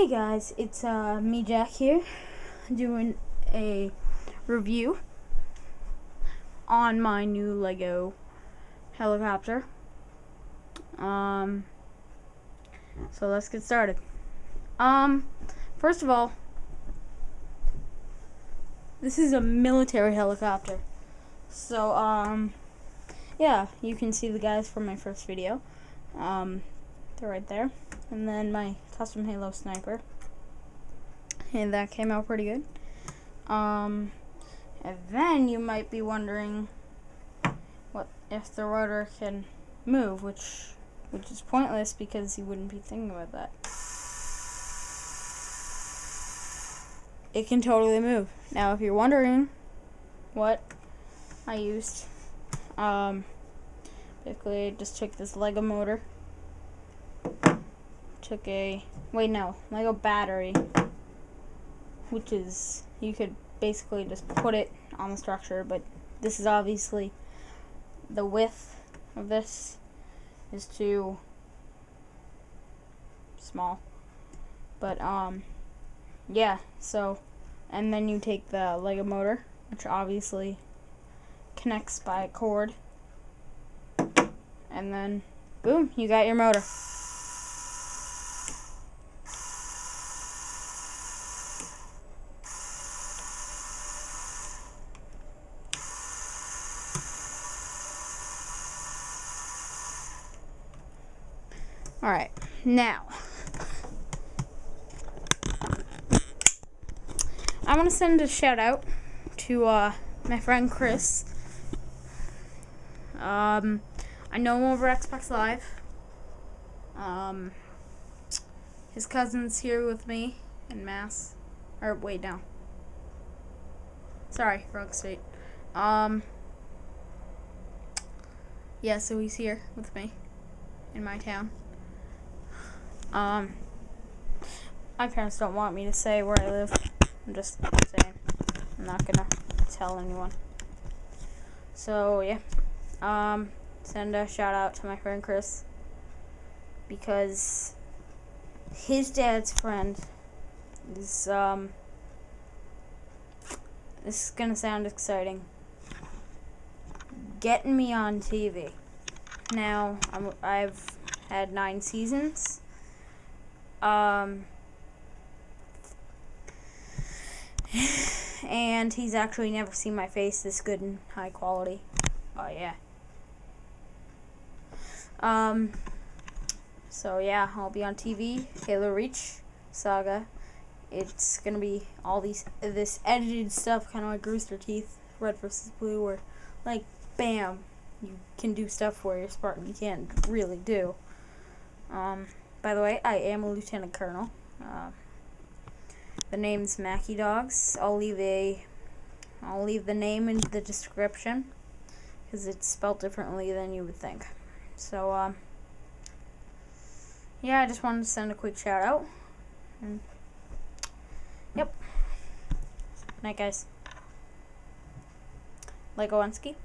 Hey guys, it's me Jack here, doing a review on my new Lego helicopter. So let's get started. First of all, this is a military helicopter. So yeah, you can see the guys from my first video. They're right there. And then my custom Halo sniper, and that came out pretty good. And then you might be wondering what if the rotor can move, which is pointless because you wouldn't be thinking about that. It can totally move. Now if you're wondering what I used, basically I just took this Lego motor, took a Lego battery, which is, you could basically just put it on the structure, but this is obviously, the width of this is too small, but yeah, so, and then you take the Lego motor, which obviously connects by a cord, and then boom, you got your motor. Alright, now, I want to send a shout out to my friend Chris. I know him over Xbox Live. His cousin's here with me in Mass. Or, wait, no. Sorry, wrong state. Yeah, so he's here with me in my town. My parents don't want me to say where I live. I'm just saying. I'm not gonna tell anyone. So, yeah. Send a shout out to my friend Chris, because his dad's friend is, this is gonna sound exciting, getting me on TV. Now, I've had 9 seasons. And he's actually never seen my face this good and high quality. Oh yeah. So yeah, I'll be on TV, Halo Reach Saga. It's gonna be all this edited stuff, kind of like Rooster Teeth, Red vs. Blue, where like bam, you can do stuff where your Spartan can't really do. By the way, I am a lieutenant colonel. The name's MACKEYDAWGZ. I'll leave the name in the description, because it's spelled differently than you would think. So, yeah, I just wanted to send a quick shout out. And, yep. Night, guys. Legowensky.